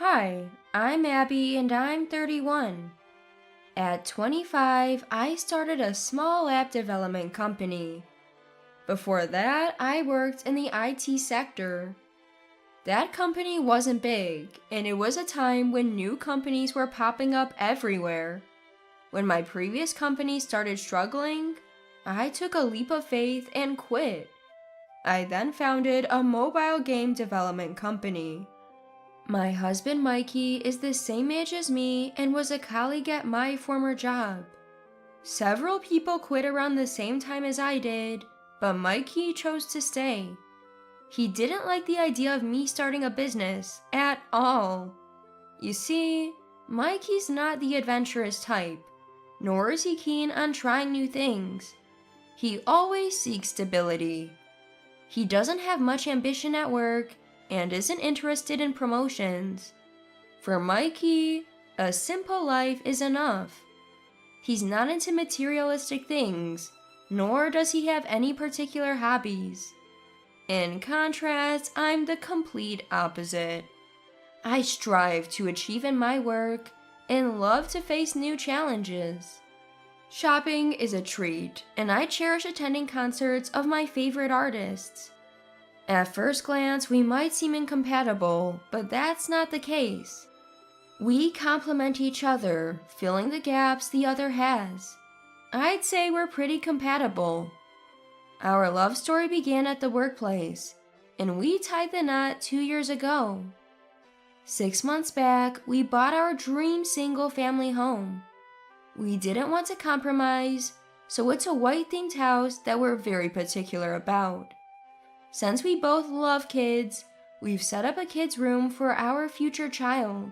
Hi, I'm Abby and I'm 31. At 25, I started a small app development company. Before that, I worked in the IT sector. That company wasn't big, and it was a time when new companies were popping up everywhere. When my previous company started struggling, I took a leap of faith and quit. I then founded a mobile game development company. My husband Mikey is the same age as me and was a colleague at my former job. Several people quit around the same time as I did, but Mikey chose to stay. He didn't like the idea of me starting a business at all. You see, Mikey's not the adventurous type, nor is he keen on trying new things. He always seeks stability. He doesn't have much ambition at work and isn't interested in promotions. For Mikey, a simple life is enough. He's not into materialistic things, nor does he have any particular hobbies. In contrast, I'm the complete opposite. I strive to achieve in my work and love to face new challenges. Shopping is a treat, and I cherish attending concerts of my favorite artists. At first glance, we might seem incompatible, but that's not the case. We complement each other, filling the gaps the other has. I'd say we're pretty compatible. Our love story began at the workplace, and we tied the knot 2 years ago. 6 months back, we bought our dream single-family home. We didn't want to compromise, so it's a white-themed house that we're very particular about. Since we both love kids, we've set up a kids' room for our future child.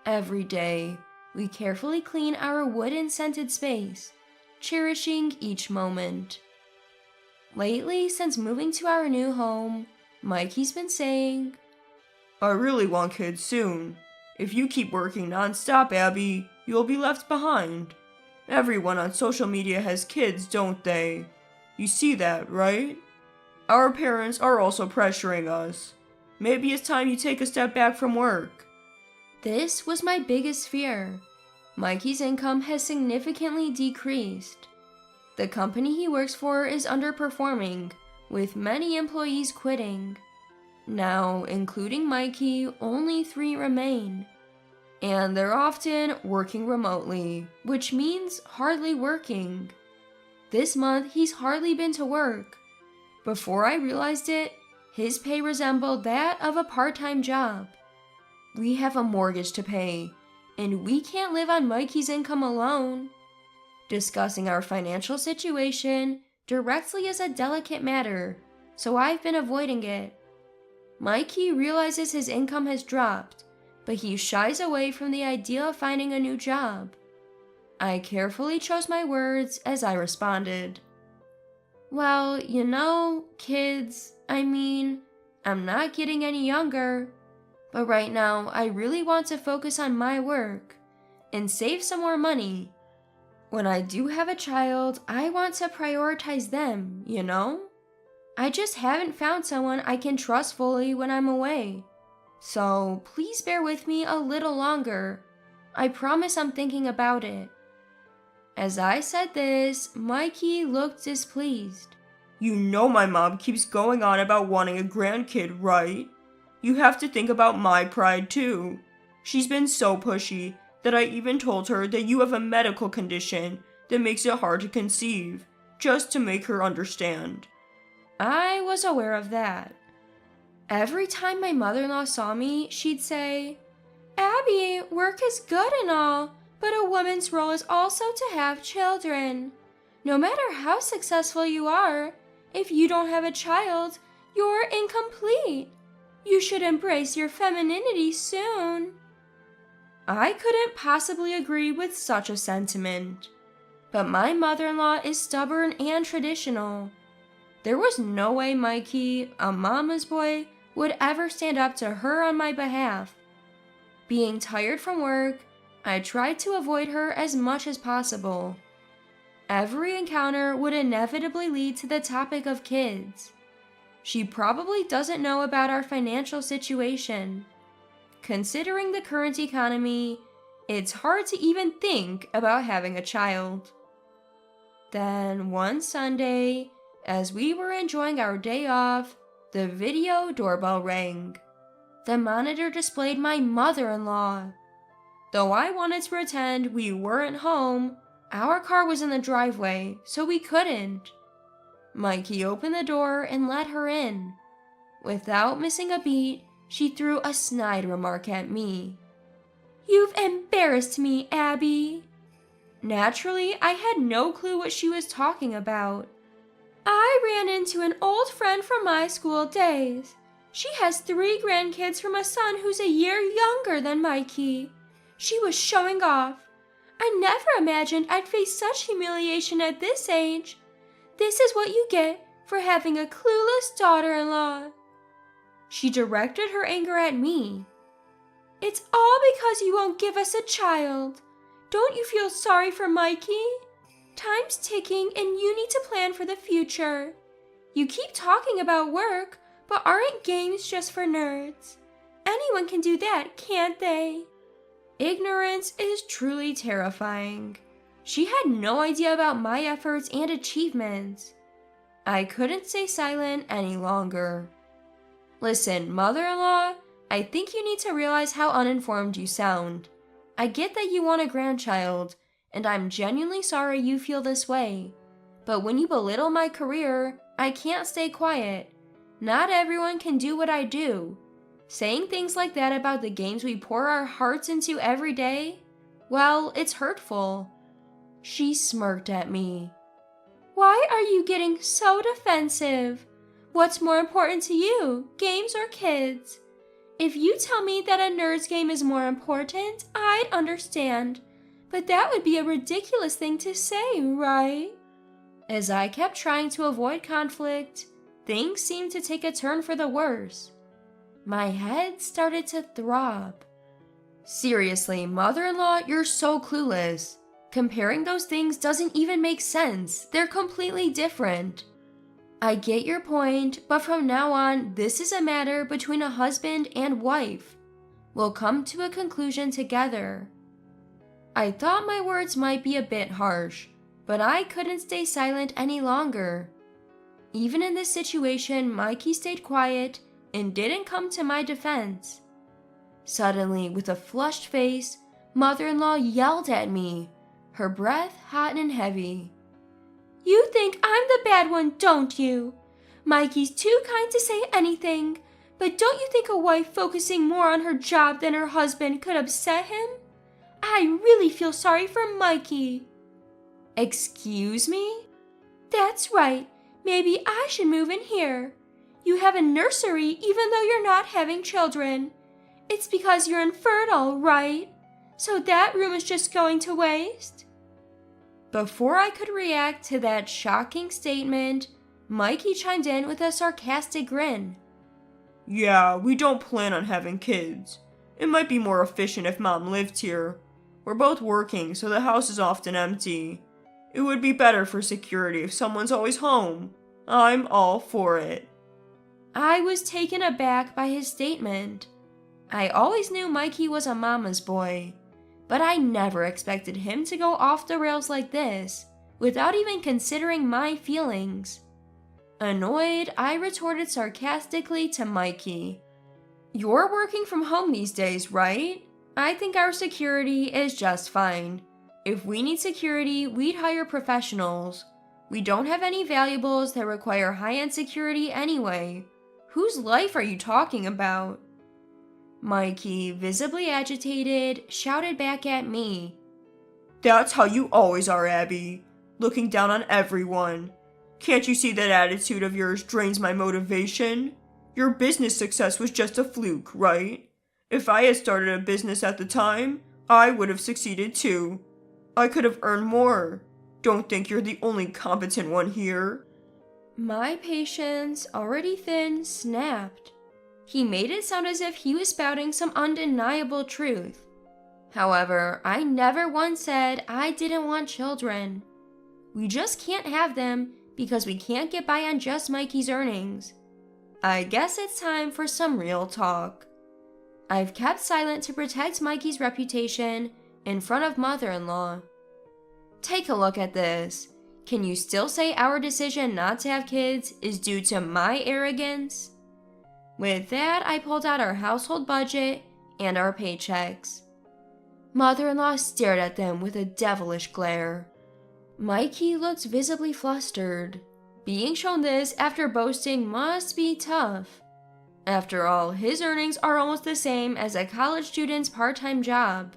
Every day, we carefully clean our wooden-scented space, cherishing each moment. Lately, since moving to our new home, Mikey's been saying, I really want kids soon. If you keep working non-stop, Abby, you'll be left behind. Everyone on social media has kids, don't they? You see that, right? Our parents are also pressuring us. Maybe it's time you take a step back from work. This was my biggest fear. Mikey's income has significantly decreased. The company he works for is underperforming, with many employees quitting. Now, including Mikey, only 3 remain. And they're often working remotely, which means hardly working. This month, he's hardly been to work. Before I realized it, his pay resembled that of a part-time job. We have a mortgage to pay, and we can't live on Mikey's income alone. Discussing our financial situation directly is a delicate matter, so I've been avoiding it. Mikey realizes his income has dropped, but he shies away from the idea of finding a new job. I carefully chose my words as I responded. Well, kids, I'm not getting any younger, but right now I really want to focus on my work and save some more money. When I do have a child, I want to prioritize them, I just haven't found someone I can trust fully when I'm away. So please bear with me a little longer. I promise I'm thinking about it. As I said this, Mikey looked displeased. You know my mom keeps going on about wanting a grandkid, right? You have to think about my pride too. She's been so pushy that I even told her that you have a medical condition that makes it hard to conceive, just to make her understand. I was aware of that. Every time my mother-in-law saw me, she'd say, Abby, work is good and all, but a woman's role is also to have children. No matter how successful you are, if you don't have a child, you're incomplete. You should embrace your femininity soon. I couldn't possibly agree with such a sentiment, but my mother-in-law is stubborn and traditional. There was no way Mikey, a mama's boy, would ever stand up to her on my behalf. Being tired from work, I tried to avoid her as much as possible. Every encounter would inevitably lead to the topic of kids. She probably doesn't know about our financial situation. considering the current economy, it's hard to even think about having a child. Then one Sunday, as we were enjoying our day off, the video doorbell rang. The monitor displayed my mother-in-law. Though I wanted to pretend we weren't home, our car was in the driveway, so we couldn't. Mikey opened the door and let her in. Without missing a beat, she threw a snide remark at me. "You've embarrassed me, Abby." Naturally, I had no clue what she was talking about. "I ran into an old friend from my school days. She has 3 grandkids from a son who's a year younger than Mikey. She was showing off. I never imagined I'd face such humiliation at this age. This is what you get for having a clueless daughter-in-law." She directed her anger at me. "It's all because you won't give us a child. Don't you feel sorry for Mikey? Time's ticking and you need to plan for the future. You keep talking about work, but aren't games just for nerds? Anyone can do that, can't they?" Ignorance is truly terrifying. She had no idea about my efforts and achievements. I couldn't stay silent any longer. "Listen, mother-in-law, I think you need to realize how uninformed you sound. I get that you want a grandchild, and I'm genuinely sorry you feel this way. But when you belittle my career, I can't stay quiet. Not everyone can do what I do. Saying things like that about the games we pour our hearts into every day, well, it's hurtful." She smirked at me. "Why are you getting so defensive? What's more important to you, games or kids? If you tell me that a nerd's game is more important, I'd understand. But that would be a ridiculous thing to say, right?" As I kept trying to avoid conflict, things seemed to take a turn for the worse. My head started to throb. "Seriously, mother-in-law, you're so clueless. Comparing those things doesn't even make sense. They're completely different. I get your point, but from now on, this is a matter between a husband and wife. We'll come to a conclusion together." I thought my words might be a bit harsh, but I couldn't stay silent any longer. Even in this situation, Mikey stayed quiet and didn't come to my defense. Suddenly, with a flushed face, mother-in-law yelled at me, her breath hot and heavy. "You think I'm the bad one, don't you? Mikey's too kind to say anything, but don't you think a wife focusing more on her job than her husband could upset him? I really feel sorry for Mikey." "Excuse me?" "That's right. Maybe I should move in here. You have a nursery even though you're not having children. It's because you're infertile, right? So that room is just going to waste?" Before I could react to that shocking statement, Mikey chimed in with a sarcastic grin. "Yeah, we don't plan on having kids. It might be more efficient if Mom lived here. We're both working, so the house is often empty. It would be better for security if someone's always home. I'm all for it." I was taken aback by his statement. I always knew Mikey was a mama's boy, but I never expected him to go off the rails like this, without even considering my feelings. Annoyed, I retorted sarcastically to Mikey. "You're working from home these days, right? I think our security is just fine. If we need security, we'd hire professionals. We don't have any valuables that require high-end security anyway. Whose life are you talking about?" Mikey, visibly agitated, shouted back at me. "That's how you always are, Abby. Looking down on everyone. Can't you see that attitude of yours drains my motivation? Your business success was just a fluke, right? If I had started a business at the time, I would have succeeded too. I could have earned more. Don't think you're the only competent one here." My patience, already thin, snapped. He made it sound as if he was spouting some undeniable truth. However, I never once said I didn't want children. We just can't have them because we can't get by on just Mikey's earnings. I guess it's time for some real talk. I've kept silent to protect Mikey's reputation in front of mother-in-law. Take a look at this. Can you still say our decision not to have kids is due to my arrogance? With that, I pulled out our household budget and our paychecks. Mother-in-law stared at them with a devilish glare. Mikey looked visibly flustered. Being shown this after boasting must be tough. After all, his earnings are almost the same as a college student's part-time job.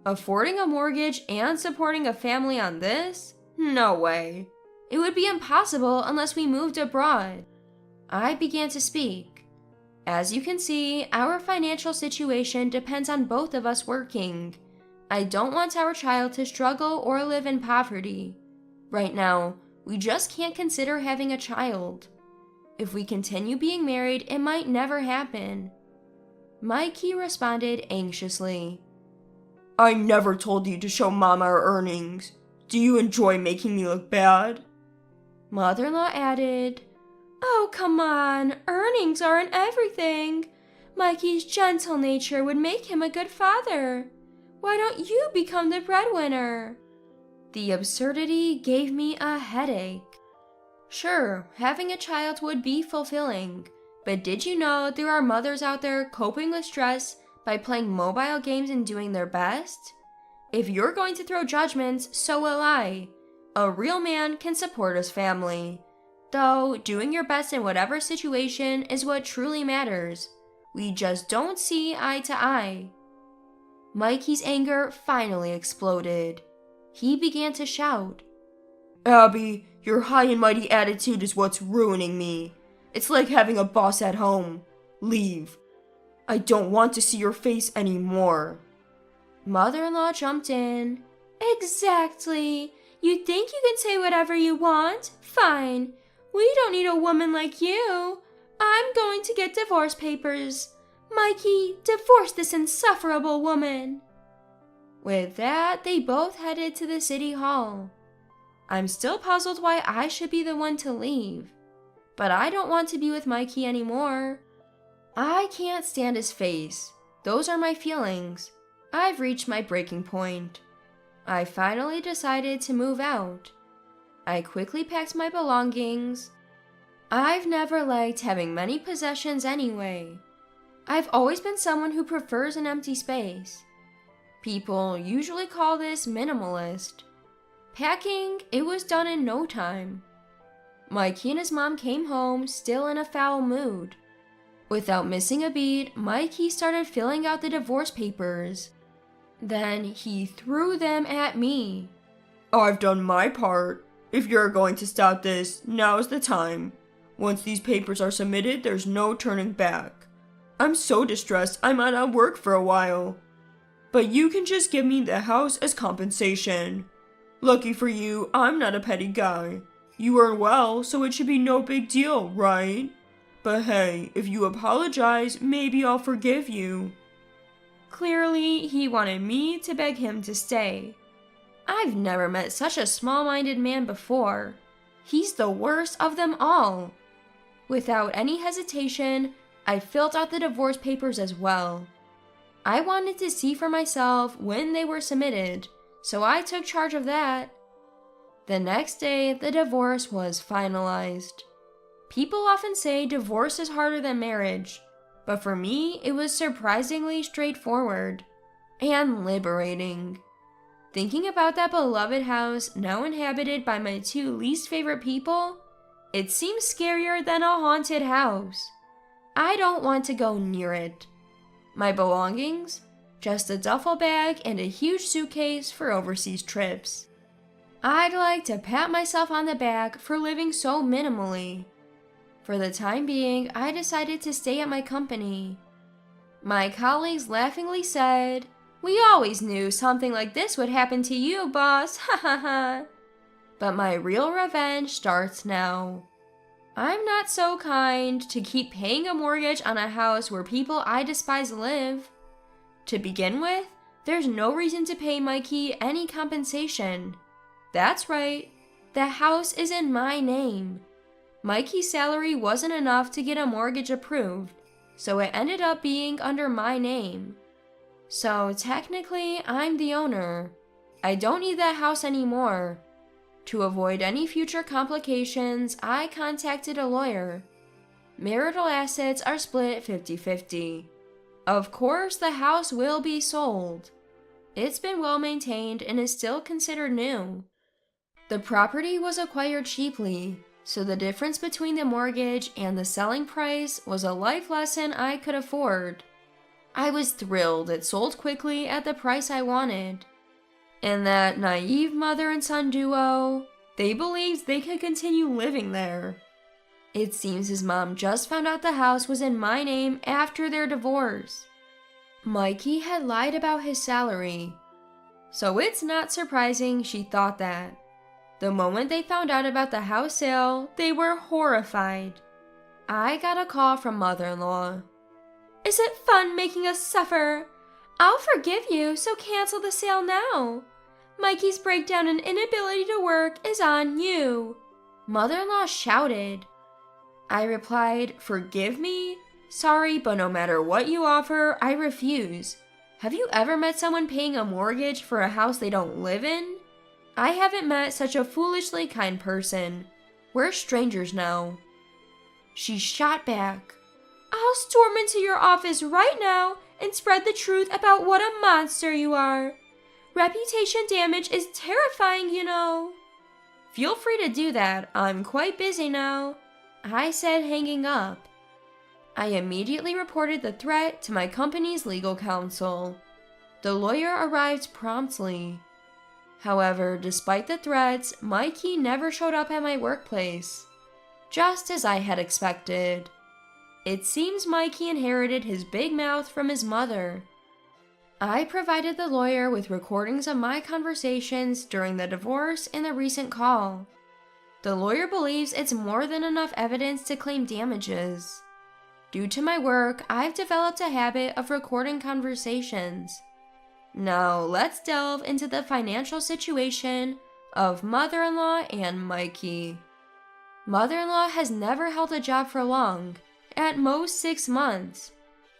Affording a mortgage and supporting a family on this? No way. It would be impossible unless we moved abroad. I began to speak. As you can see, our financial situation depends on both of us working. I don't want our child to struggle or live in poverty. Right now, we just can't consider having a child. If we continue being married, it might never happen. Mikey responded anxiously. I never told you to show Mama our earnings. Do you enjoy making me look bad? Mother-in-law added, Oh, come on, earnings aren't everything. Mikey's gentle nature would make him a good father. Why don't you become the breadwinner? The absurdity gave me a headache. Sure, having a child would be fulfilling, but did you know there are mothers out there coping with stress by playing mobile games and doing their best? If you're going to throw judgments, so will I. A real man can support his family. Though, doing your best in whatever situation is what truly matters. We just don't see eye to eye. Mikey's anger finally exploded. He began to shout. Abby, your high and mighty attitude is what's ruining me. It's like having a boss at home. Leave. I don't want to see your face anymore. Mother-in-law jumped in. Exactly. You think you can say whatever you want? Fine. We don't need a woman like you. I'm going to get divorce papers. Mikey, divorce this insufferable woman. With that, they both headed to the city hall. I'm still puzzled why I should be the one to leave. But I don't want to be with Mikey anymore. I can't stand his face. Those are my feelings. I've reached my breaking point. I finally decided to move out. I quickly packed my belongings. I've never liked having many possessions anyway. I've always been someone who prefers an empty space. People usually call this minimalist. Packing, it was done in no time. Mikey and his mom came home still in a foul mood. Without missing a beat, Mikey started filling out the divorce papers. Then he threw them at me. I've done my part. If you're going to stop this, now's the time. Once these papers are submitted, there's no turning back. I'm so distressed I might not work for a while. But you can just give me the house as compensation. Lucky for you, I'm not a petty guy. You earn well, so it should be no big deal, right? But hey, if you apologize, maybe I'll forgive you. Clearly, he wanted me to beg him to stay. I've never met such a small-minded man before. He's the worst of them all. Without any hesitation, I filled out the divorce papers as well. I wanted to see for myself when they were submitted, so I took charge of that. The next day, the divorce was finalized. People often say divorce is harder than marriage, but for me, it was surprisingly straightforward and liberating. Thinking about that beloved house now inhabited by my two least favorite people, it seems scarier than a haunted house. I don't want to go near it. My belongings? Just a duffel bag and a huge suitcase for overseas trips. I'd like to pat myself on the back for living so minimally. For the time being, I decided to stay at my company. My colleagues laughingly said, "We always knew something like this would happen to you, boss, ha ha ha." But my real revenge starts now. I'm not so kind to keep paying a mortgage on a house where people I despise live. To begin with, there's no reason to pay Mikey any compensation. That's right, the house is in my name. Mikey's salary wasn't enough to get a mortgage approved, so it ended up being under my name. So technically, I'm the owner. I don't need that house anymore. To avoid any future complications, I contacted a lawyer. Marital assets are split 50-50. Of course, the house will be sold. It's been well maintained and is still considered new. The property was acquired cheaply, so the difference between the mortgage and the selling price was a life lesson I could afford. I was thrilled it sold quickly at the price I wanted. And that naive mother and son duo, they believed they could continue living there. It seems his mom just found out the house was in my name after their divorce. Mikey had lied about his salary, so it's not surprising she thought that. The moment they found out about the house sale, they were horrified. I got a call from mother-in-law. "Is it fun making us suffer? I'll forgive you, so cancel the sale now. Mikey's breakdown and inability to work is on you," mother-in-law shouted. I replied, "Forgive me? Sorry, but no matter what you offer, I refuse. Have you ever met someone paying a mortgage for a house they don't live in? I haven't met such a foolishly kind person. We're strangers now." She shot back, "I'll storm into your office right now and spread the truth about what a monster you are. Reputation damage is terrifying, you know." "Feel free to do that. I'm quite busy now," I said, hanging up. I immediately reported the threat to my company's legal counsel. The lawyer arrived promptly. However, despite the threats, Mikey never showed up at my workplace, just as I had expected. It seems Mikey inherited his big mouth from his mother. I provided the lawyer with recordings of my conversations during the divorce and the recent call. The lawyer believes it's more than enough evidence to claim damages. Due to my work, I've developed a habit of recording conversations. Now, let's delve into the financial situation of mother-in-law and Mikey. Mother-in-law has never held a job for long, at most 6 months.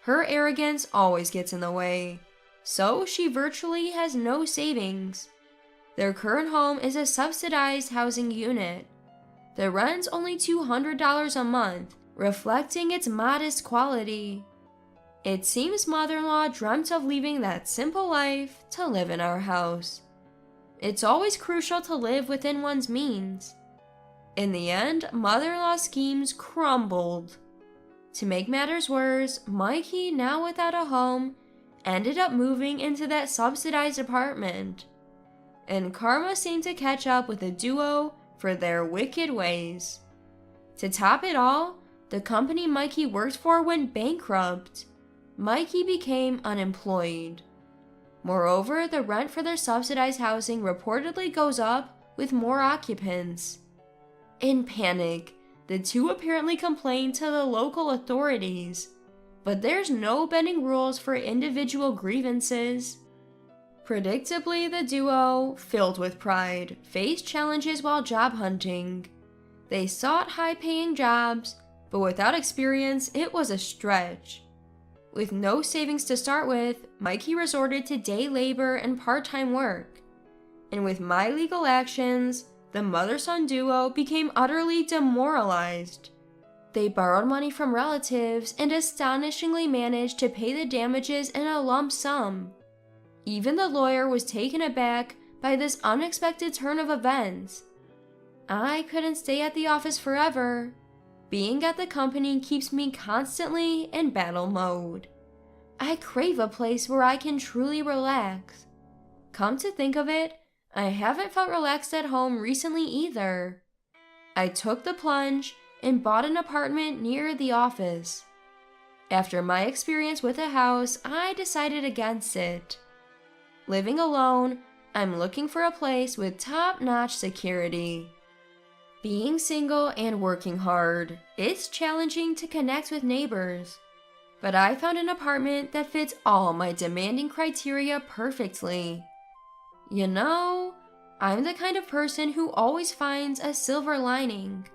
Her arrogance always gets in the way, so she virtually has no savings. Their current home is a subsidized housing unit. The rent's only $200 a month, reflecting its modest quality. It seems mother-in-law dreamt of leaving that simple life to live in our house. It's always crucial to live within one's means. In the end, mother-in-law's schemes crumbled. To make matters worse, Mikey, now without a home, ended up moving into that subsidized apartment. And karma seemed to catch up with the duo for their wicked ways. To top it all, the company Mikey worked for went bankrupt. Mikey became unemployed. Moreover, the rent for their subsidized housing reportedly goes up with more occupants. In panic, the two apparently complained to the local authorities, but there's no bending rules for individual grievances. Predictably, the duo, filled with pride, faced challenges while job hunting. They sought high-paying jobs, but without experience, it was a stretch. With no savings to start with, Mikey resorted to day labor and part-time work. And with my legal actions, the mother-son duo became utterly demoralized. They borrowed money from relatives and astonishingly managed to pay the damages in a lump sum. Even the lawyer was taken aback by this unexpected turn of events. I couldn't stay at the office forever. Being at the company keeps me constantly in battle mode. I crave a place where I can truly relax. Come to think of it, I haven't felt relaxed at home recently either. I took the plunge and bought an apartment near the office. After my experience with a house, I decided against it. Living alone, I'm looking for a place with top-notch security. Being single and working hard, it's challenging to connect with neighbors. But I found an apartment that fits all my demanding criteria perfectly. You know, I'm the kind of person who always finds a silver lining.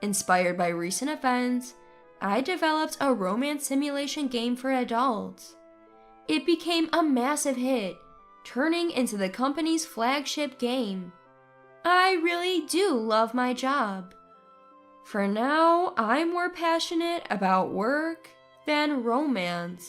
Inspired by recent events, I developed a romance simulation game for adults. It became a massive hit, turning into the company's flagship game. I really do love my job. For now, I'm more passionate about work than romance.